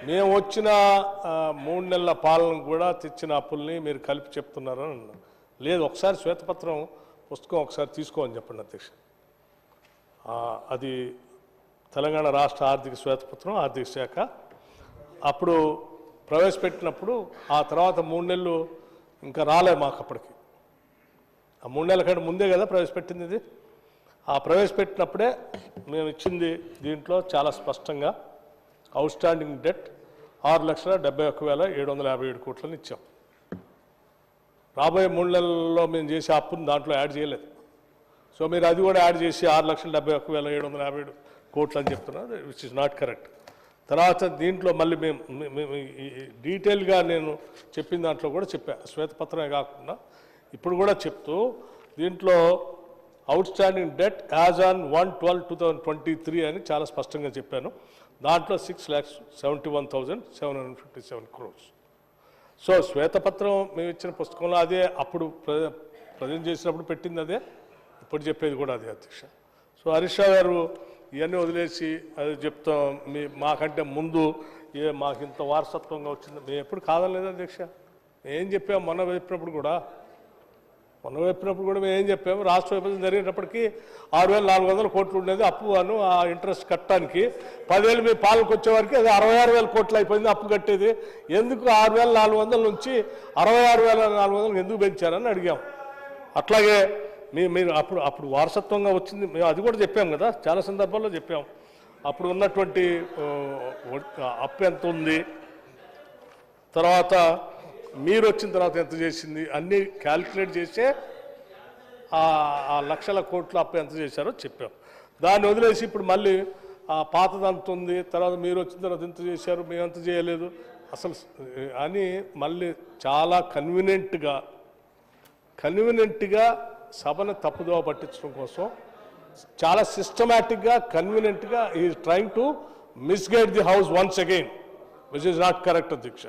మేము వచ్చిన 3 నెలల పాలన కూడా తెచ్చిన అప్పుల్ని మీరు కలిపి చెప్తున్నారని అన్నారు. లేదు, ఒకసారి శ్వేతపత్రం పుస్తకం ఒకసారి తీసుకోమని చెప్పండి అధ్యక్ష. అది తెలంగాణ రాష్ట్ర ఆర్థిక శ్వేతపత్రం, ఆర్థిక శాఖ అప్పుడు ప్రవేశపెట్టినప్పుడు ఆ తర్వాత 3 నెలలు ఇంకా రాలే మాకు. అప్పటికి ఆ 3 నెలల కంటే ముందే కదా ప్రవేశపెట్టింది ఇది. ఆ ప్రవేశపెట్టినప్పుడే మేము ఇచ్చింది దీంట్లో చాలా స్పష్టంగా అవుట్ స్టాండింగ్ డెట్ 6,71,757 కోట్లని ఇచ్చాం. రాబోయే 3 నెలల్లో మేము చేసే అప్పుని దాంట్లో యాడ్ చేయలేదు. సో మీరు అది కూడా యాడ్ చేసి 6,71,757 కోట్లు అని చెప్తున్నారు, విచ్ ఇస్ నాట్ కరెక్ట్. తర్వాత దీంట్లో మళ్ళీ మేము డీటెయిల్గా నేను చెప్పిన దాంట్లో కూడా చెప్పా, శ్వేతపత్రమే కాకుండా ఇప్పుడు కూడా చెప్తూ దీంట్లో out standing debt as on 1/12/2023 అని చాలా స్పష్టంగా చెప్పాను. దాంట్లో 6,71,757 crores. సో శ్వేతపత్రం మేము ఇచ్చిన పుస్తకంలో అదే, అప్పుడు ప్రజెంట్ చేసినప్పుడు పెట్టింది అదే, ఇప్పుడు చెప్పేది కూడా అదే అధ్యక్ష. సో హరీష్ రావు గారు ఇవన్నీ వదిలేసి అది చెప్తాం మాకంటే ముందు మాకు ఇంత వారసత్వంగా వచ్చింది మేము ఎప్పుడు కాదనలేదు అధ్యక్ష. ఏం చెప్పాము మొన్న చెప్పినప్పుడు కూడా మేము ఏం చెప్పాము, రాష్ట్ర విభజన జరిగేటప్పటికి 6,400 కోట్లు ఉండేది అప్పు అను, ఆ ఇంట్రెస్ట్ కట్టడానికి 10 ఏళ్ళు మీ పాలనకు వచ్చేవారికి అది 66,000 కోట్లు అయిపోయింది అప్పు కట్టేది. ఎందుకు 6,400 నుంచి 66,400 ఎందుకు పెంచారని అడిగాం. అట్లాగే మీరు అప్పుడు వారసత్వంగా వచ్చింది మేము అది కూడా చెప్పాం కదా, చాలా సందర్భాల్లో చెప్పాం. అప్పుడు ఉన్నటువంటి అప్పు ఎంత ఉంది, తర్వాత మీరు వచ్చిన తర్వాత ఎంత చేసింది అన్నీ క్యాల్కులేట్ చేసే ఆ లక్షల కోట్ల అప్పు ఎంత చేశారో చెప్పాం. దాన్ని వదిలేసి ఇప్పుడు మళ్ళీ పాతది అంత ఉంది, తర్వాత మీరు వచ్చిన తర్వాత ఎంత చేశారు, మేము ఎంత చేయలేదు అసలు అని మళ్ళీ చాలా కన్వీనియంట్గా సభను తప్పుదోవ పట్టించడం కోసం చాలా సిస్టమేటిక్గా కన్వీనియంట్గా ఈ trying to misguide the house once again, which is not correct అధ్యక్ష.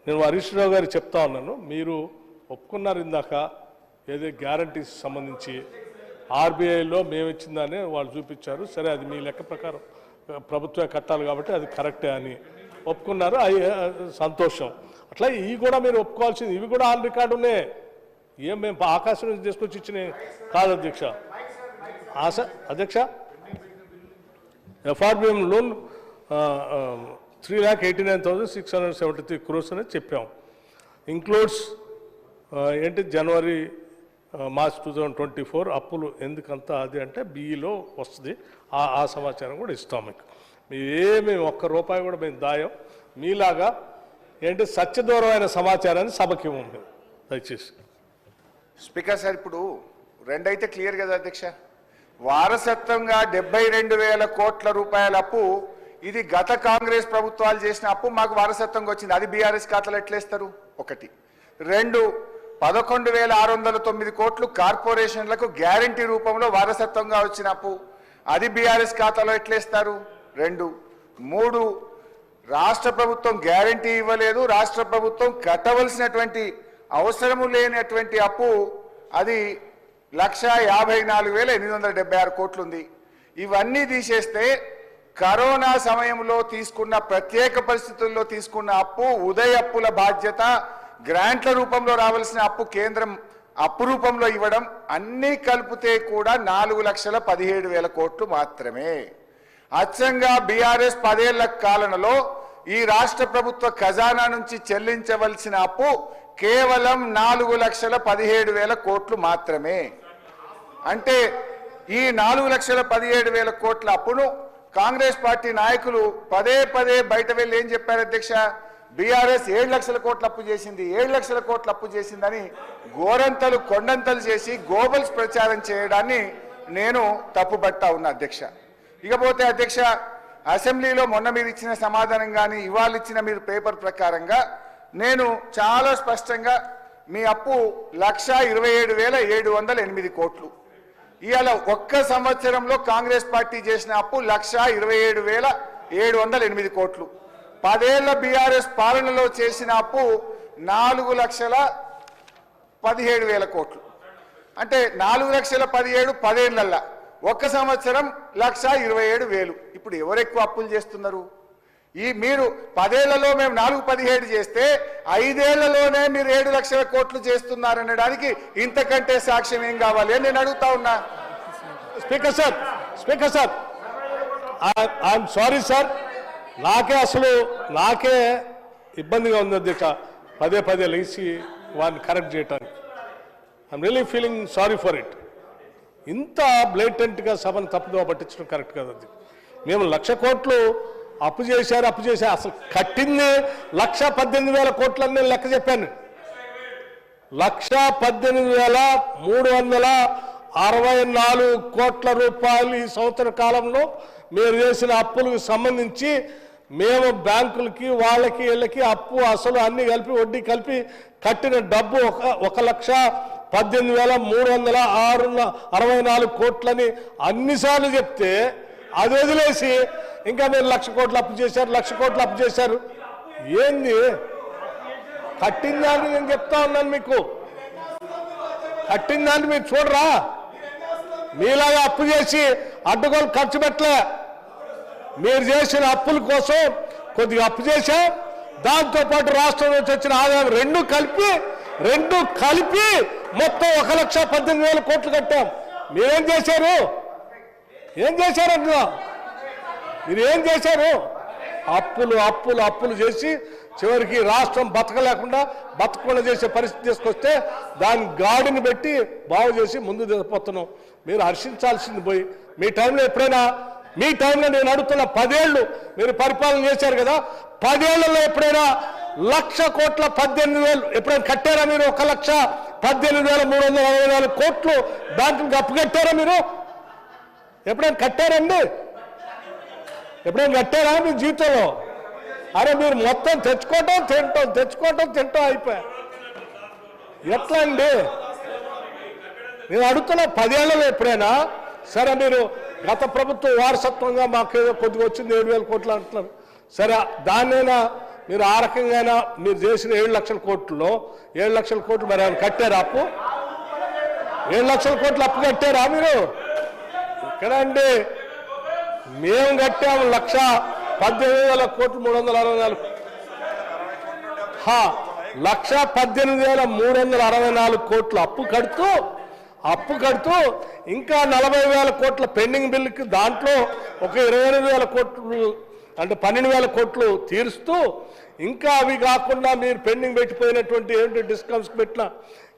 నేను హరీష్ రావు గారికి చెప్తా ఉన్నాను, మీరు ఒప్పుకున్నారు ఇందాక ఏదో గ్యారంటీస్ సంబంధించి ఆర్బీఐలో మేము ఇచ్చిందని వాళ్ళు చూపించారు. సరే అది మీ లెక్క ప్రకారం ప్రభుత్వమే కట్టాలి కాబట్టి అది కరెక్టే అని ఒప్పుకున్నారు, అవి సంతోషం. అట్లా ఇవి కూడా మీరు ఒప్పుకోవాల్సింది, ఇవి కూడా ఆన్ రికార్డు ఉన్నాయి. ఏం మేము ఆకాశం నుంచి తీసుకొచ్చి ఇచ్చినాయి కాదు అధ్యక్ష. అధ్యక్ష ఎఫ్ఆర్బిఎం లోన్ 3,89,673 crores అనేది చెప్పాం. ఇంక్లూడ్స్ ఏంటి జనవరి మార్చ్ 2024 అప్పులు ఎందుకంతా అది అంటే బిఈలో వస్తుంది, ఆ సమాచారం కూడా ఇస్తాం మీకు. ఏమేమి ఒక్క రూపాయి కూడా మేము దాయం, మీలాగా ఏంటి సత్యదూరమైన సమాచారాన్ని సభకి ఇవ్వండి దయచేసి. స్పీకర్ సార్, ఇప్పుడు రెండైతే క్లియర్ కదా అధ్యక్ష. వారసత్వంగా 72,000 కోట్ల రూపాయల అప్పు, ఇది గత కాంగ్రెస్ ప్రభుత్వాలు చేసిన అప్పు మాకు వారసత్వంగా వచ్చింది, అది బీఆర్ఎస్ ఖాతాలో ఎట్లేస్తారు? ఒకటి. 2, 11,609 కోట్లు కార్పొరేషన్లకు గ్యారంటీ రూపంలో వారసత్వంగా వచ్చిన అప్పు, అది బీఆర్ఎస్ ఖాతాలో ఎట్లేస్తారు? 2. 3, రాష్ట్ర ప్రభుత్వం గ్యారంటీ ఇవ్వలేదు, రాష్ట్ర ప్రభుత్వం కట్టవలసినటువంటి అవసరము లేనటువంటి అప్పు, అది 1,54,876 కోట్లు ఉంది. ఇవన్నీ తీసేస్తే కరోనా సమయంలో తీసుకున్న ప్రత్యేక పరిస్థితుల్లో తీసుకున్న అప్పు, ఉదయ అప్పుల బాధ్యత, గ్రాంట్ల రూపంలో రావాల్సిన అప్పు కేంద్రం అప్పు రూపంలో ఇవ్వడం, అన్నీ కలిపితే కూడా 4,17,000 కోట్లు మాత్రమే. అచ్చంగా బీఆర్ఎస్ 10 ఏళ్ల కాలంలో ఈ రాష్ట్ర ప్రభుత్వ ఖజానా నుంచి చెల్లించవలసిన అప్పు కేవలం 4,17,000 కోట్లు మాత్రమే. అంటే ఈ 4,17,000 కోట్ల అప్పును కాంగ్రెస్ పార్టీ నాయకులు పదే బయట వెళ్ళి ఏం చెప్పారు అధ్యక్ష? బీఆర్ఎస్ 7 లక్షల కోట్ల అప్పు చేసింది, 7 లక్షల కోట్ల అప్పు చేసిందని గోరంతలు కొండంతలు చేసి గోబల్స్ ప్రచారం చేయడాన్ని నేను తప్పుపడతా ఉన్నా అధ్యక్ష. ఇకపోతే అధ్యక్ష, అసెంబ్లీలో మొన్న మీరు ఇచ్చిన సమాధానం కానీ ఇవాళ ఇచ్చిన మీరు పేపర్ ప్రకారంగా నేను చాలా స్పష్టంగా మీ అప్పు 1,27,708 కోట్లు. ఇవాళ ఒక్క సంవత్సరంలో కాంగ్రెస్ పార్టీ చేసిన అప్పు 1,27,708 కోట్లు. 10 ఏళ్ల బీఆర్ఎస్ పాలనలో చేసిన అప్పు 4,17,000 కోట్లు. అంటే 4,17,000 10 ఏళ్లల్లా, ఒక్క సంవత్సరం 1,27,000. ఇప్పుడు ఎవరు ఎక్కువ అప్పులు చేస్తున్నారు? ఈ మీరు 10 ఏళ్లలో మేము 4-17 చేస్తే 5 ఏళ్లలోనే మీరు 7 లక్షల కోట్లు చేస్తున్నారనడానికి ఇంతకంటే సాక్ష్యం ఏం కావాలి అని నేను అడుగుతా ఉన్నా. Speaker sir I'm sorry sir, నాకే ఇబ్బందిగా ఉంది అధ్యక్ష పదే లేచి వారిని కరెక్ట్ చేయటానికి. I'm really feeling sorry for it. ఇంత బ్లేటెంట్గా సభను తప్పుదో పట్టించడం కరెక్ట్ కాదు. అది మేము 1,00,000 కోట్లు అప్పు చేశారు అసలు కట్టింది 1,18,000 కోట్లని నేను లెక్క చెప్పాను. 1,18,364 కోట్ల రూపాయలు ఈ సంవత్సర కాలంలో మీరు చేసిన అప్పులకు సంబంధించి మేము బ్యాంకులకి వాళ్ళకి వీళ్ళకి అప్పు అసలు అన్ని కలిపి వడ్డీ కలిపి కట్టిన డబ్బు 1,18,364 కోట్లని అన్నిసార్లు చెప్తే అది వదిలేసి ఇంకా మీరు 1,00,000 కోట్లు అప్పు చేశారు 1,00,000 కోట్లు అప్పు చేశారు. ఏంది కట్టిన దాన్ని నేను చెప్తా ఉన్నాను మీకు. కట్టిన దాన్ని మీరు చూడరా? మీలాగా అప్పు చేసి అడ్డగోలు ఖర్చు పెట్టలే. మీరు చేసిన అప్పుల కోసం కొద్దిగా అప్పు చేశాం, దాంతోపాటు రాష్ట్రం నుంచి వచ్చిన ఆదాయం రెండు కలిపి మొత్తం 1,18,000 కోట్లు కట్టాం. మీరేం చేశారు? అంటున్నా మీరు ఏం చేశారు? అప్పులు చేసి చివరికి రాష్ట్రం బతకకుండా చేసే పరిస్థితి తీసుకొస్తే దాని గాడిని పెట్టి బాగు చేసి ముందు పోతున్నాం. మీరు హర్షించాల్సింది పోయి మీ టైంలో ఎప్పుడైనా నేను అడుగుతున్న 10 ఏళ్ళు మీరు పరిపాలన చేశారు కదా, 10 ఏళ్లలో ఎప్పుడైనా 1,00,000 కోట్ల 18,000 ఎప్పుడైనా కట్టారా మీరు? 1,18,364 కోట్లు బ్యాంకులకు అప్పు కట్టారా మీరు? ఎప్పుడైనా కట్టారండి? ఎప్పుడైనా కట్టారా మీ జీవితంలో? అరే మీరు మొత్తం తెచ్చుకోవటం తింటాం అయిపోయారు. ఎట్లా అండి? నేను అడుగుతున్నా 10 ఏళ్లలో ఎప్పుడైనా సరే మీరు గత ప్రభుత్వం వారసత్వంగా మాకేదో కొద్దిగా వచ్చింది 7,000 కోట్లు అంటున్నారు. సరే దాన్నైనా మీరు ఆ రకంగా మీరు చేసిన 7 లక్షల కోట్లలో 7 లక్షల కోట్లు మరి ఆయన కట్టారా అప్పు? 7 లక్షల కోట్లు అప్పు కట్టారా మీరు? ఇక్కడ అండి మేము కట్టాము 1,18,000 కోట్లు 364 1,18,364 కోట్లు అప్పు కడుతూ ఇంకా 40,000 కోట్ల పెండింగ్ బిల్లుకి దాంట్లో ఒక 28,000 కోట్లు అంటే 12,000 కోట్లు తీరుస్తూ ఇంకా అవి కాకుండా మీరు పెండింగ్ పెట్టిపోయినటువంటి ఏంటి డిస్కౌంట్స్ పెట్టిన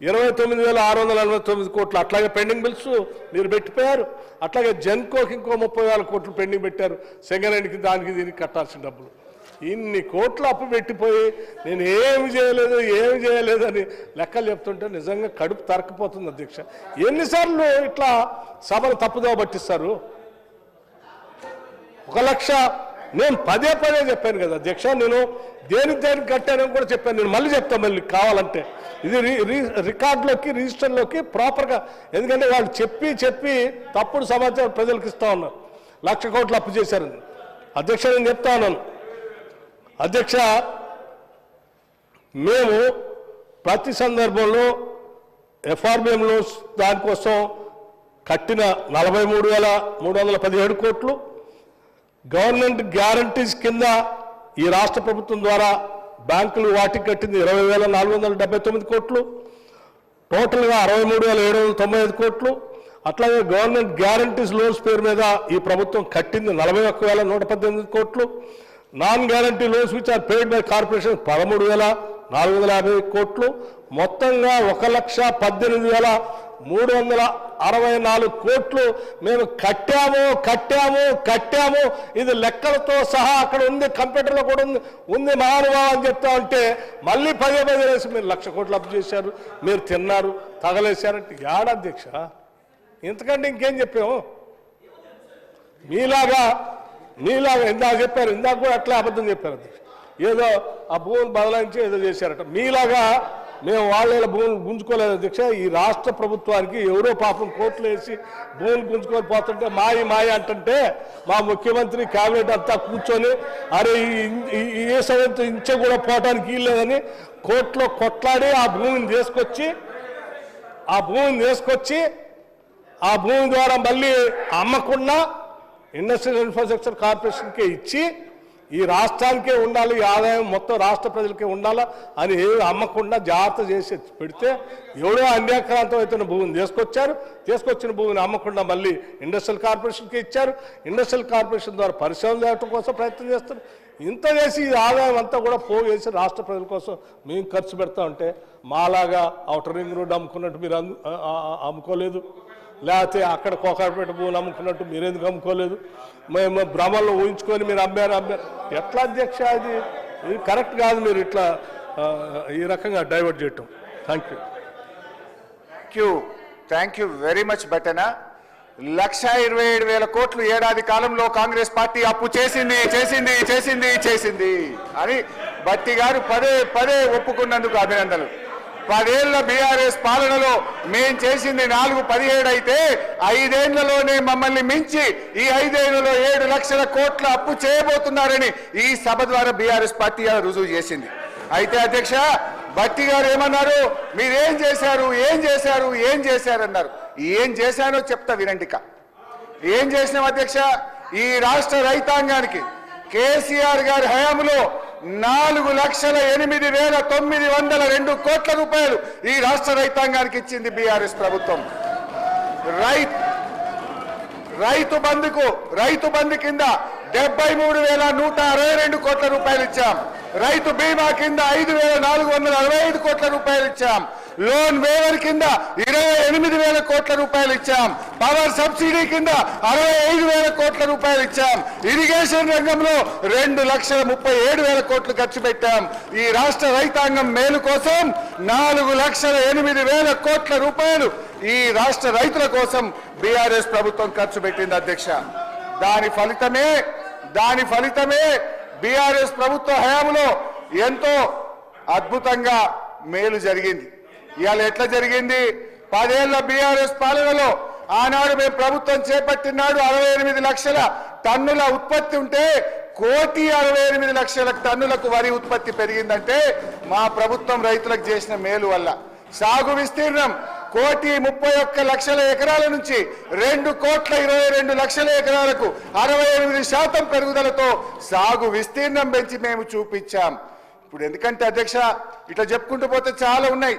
29,649 కోట్లు అట్లాగే పెండింగ్ బిల్స్ మీరు పెట్టిపోయారు. అట్లాగే జెన్కోకి ఇంకో 30,000 కోట్లు పెండింగ్ పెట్టారు. సెకండ్ హ్యాండ్కి దానికి దీనికి కట్టాల్సిన డబ్బులు ఇన్ని కోట్లు అప్పు పెట్టిపోయి నేను ఏమి చేయలేదు అని లెక్కలు చెప్తుంటే నిజంగా కడుపు తరకపోతుంది అధ్యక్ష. ఎన్నిసార్లు ఇట్లా సభను తప్పుదోవ పట్టిస్తారు? 1,00,000 నేను పదే చెప్పాను కదా అధ్యక్ష, నేను దేనికి కట్టానని కూడా చెప్పాను. నేను మళ్ళీ చెప్తాను మళ్ళీ కావాలంటే. ఇది రికార్డులోకి రిజిస్టర్లోకి ప్రాపర్గా, ఎందుకంటే వాళ్ళు చెప్పి తప్పుడు సమాచారం ప్రజలకు ఇస్తా ఉన్నారు. 1,00,000 కోట్లు అప్పు చేశారని. అధ్యక్ష నేను చెప్తా ఉన్నాను అధ్యక్ష, మేము ప్రతి సందర్భంలో ఎఫ్ఆర్బిఎంలో దానికోసం కట్టిన 43,317 కోట్లు, గవర్నమెంట్ గ్యారంటీస్ కింద ఈ రాష్ట్ర ప్రభుత్వం ద్వారా బ్యాంకులు వాటికి కట్టింది 20,479 కోట్లు, టోటల్గా 63,795 కోట్లు. అట్లాగే గవర్నమెంట్ గ్యారంటీస్ లోన్స్ పేరు మీద ఈ ప్రభుత్వం కట్టింది 41,118 కోట్లు. Non guarantee loans which are paid by corporation 13,450 కోట్లు. మొత్తంగా 1,18,364 కోట్లు మేము కట్టాము. ఇది లెక్కలతో సహా అక్కడ ఉంది, కంప్యూటర్లో కూడా ఉంది మహానుభావం అని చెప్తా ఉంటే మళ్ళీ పదే వేసి మీరు 1,00,000 కోట్లు అప్పు చేశారు, మీరు తిన్నారు, తగలేశారంటే ఏడాధ్యక్ష ఇంతకంటే ఇంకేం చెప్పాము? మీలాగా ఇందాక చెప్పారు, ఇందాక కూడా అట్లా అబద్ధం చెప్పారు అధ్యక్ష. ఏదో ఆ భూమిని బదలాయించి ఏదో చేశారట. మీలాగా మేము వాళ్ళ భూములు గుంజుకోలేదు అధ్యక్ష. ఈ రాష్ట్ర ప్రభుత్వానికి ఎవరో పాపం కోట్లు వేసి భూములు గుంజుకొని పోతుంటే మాయ అంటుంటే మా ముఖ్యమంత్రి క్యాబినెట్ అంతా కూర్చొని అరే ఈ సంవత్సరం ఇంచే కూడా పోవటానికి వీల్లేదని కోర్టులో కొట్లాడి ఆ భూమిని తీసుకొచ్చి ఆ భూమి ద్వారా మళ్ళీ అమ్మకుండా ఇండస్ట్రియల్ ఇన్ఫ్రాస్ట్రక్చర్ కార్పొరేషన్కే ఇచ్చి ఈ రాష్ట్రానికే ఉండాలి, ఈ ఆదాయం మొత్తం రాష్ట్ర ప్రజలకే ఉండాలా అని ఏమి అమ్మకుండా జాగ్రత్త చేసి పెడితే ఎవడో అన్యాక్రాంతం అయితే భూమిని తీసుకొచ్చిన భూమిని అమ్మకుండా మళ్ళీ ఇండస్ట్రియల్ కార్పొరేషన్కి ఇచ్చారు. ఇండస్ట్రియల్ కార్పొరేషన్ ద్వారా పరిశ్రమలు తేవడం కోసం ప్రయత్నం చేస్తారు. ఇంత చేసి ఈ ఆదాయం అంతా కూడా పోగేసి రాష్ట్ర ప్రజల కోసం మేము ఖర్చు పెడతా ఉంటే మాలాగా ఔటర్ రింగ్ రోడ్డు అమ్ముకున్నట్టు మీరు అమ్ముకోలేదు, లేకపోతే అక్కడ కోకాపేట భూములు అమ్ముకున్నట్టు మీరెందుకు అమ్ముకోలేదు, మేము భ్రమల్లో ఊహించుకొని మీరు అమ్మారు. ఎట్లా అధ్యక్ష, ఇది కరెక్ట్ కాదు. మీరు ఇట్లా ఈ రకంగా డైవర్ట్ చేయటం. థ్యాంక్ యూ వెరీ మచ్ బట్టనా. 1,27,000 కోట్లు ఏడాది కాలంలో కాంగ్రెస్ పార్టీ అప్పు చేసింది అని బట్టి గారు పదే ఒప్పుకున్నందుకు అభినందనలు. 10 ఏళ్ల బీఆర్ఎస్ పాలనలో మేం చేసింది 417 అయితే 5 ఏళ్లలోనే మమ్మల్ని మించి ఈ 5 ఏళ్లలో 7 లక్షల కోట్ల అప్పు చేయబోతున్నారని ఈ సభ ద్వారా బీఆర్ఎస్ పార్టీ రుజువు చేసింది. అయితే అధ్యక్ష, బట్టి గారు ఏమన్నారు, మీరేం చేశారన్నారు. ఏం చేశానో చెప్తా వినండిక. ఏం చేసినాం అధ్యక్ష, ఈ రాష్ట్ర రైతాంగానికి కేసీఆర్ గారి హయాంలో 4,08,902 కోట్ల రూపాయలు ఈ రాష్ట్ర రైతాంగానికి ఇచ్చింది బీఆర్ఎస్ ప్రభుత్వం. రైతు బంధు కింద 73,162 కోట్ల రూపాయలు ఇచ్చాం. రైతు బీమా కింద 5,465 కోట్ల రూపాయలు ఇచ్చాం. లోన్ వేవర్ కింద 28,000 కోట్ల రూపాయలు ఇచ్చాం. పవర్ సబ్సిడీ కింద 65,000 కోట్ల రూపాయలు ఇచ్చాం. ఇరిగేషన్ రంగంలో 2,37,000 కోట్లు ఖర్చు పెట్టాం. ఈ రాష్ట్ర రైతాంగం మేలు కోసం 4,08,000 కోట్ల రూపాయలు ఈ రాష్ట్ర రైతుల కోసం బీఆర్ఎస్ ప్రభుత్వం ఖర్చు పెట్టింది అధ్యక్ష. దాని ఫలితమే బీఆర్ఎస్ ప్రభుత్వ హయాంలో ఎంతో అద్భుతంగా మేలు జరిగింది. ఇవాళ ఎట్లా జరిగింది, 10 ఏళ్ల బీఆర్ఎస్ పాలనలో ఆనాడు మేము ప్రభుత్వం చేపట్టినాడు 68 లక్షల టన్నుల ఉత్పత్తి ఉంటే 1,68,00,000 టన్నులకు వరి ఉత్పత్తి పెరిగిందంటే మా ప్రభుత్వం రైతులకు చేసిన మేలు వల్ల. సాగు విస్తీర్ణం 1,31,00,000 ఎకరాల నుంచి 2,22,00,000 ఎకరాలకు 68% పెరుగుదలతో సాగు విస్తీర్ణం పెంచి మేము చూపించాం. ఇప్పుడు ఎందుకంటే అధ్యక్ష ఇట్లా చెప్పుకుంటూ పోతే చాలా ఉన్నాయి.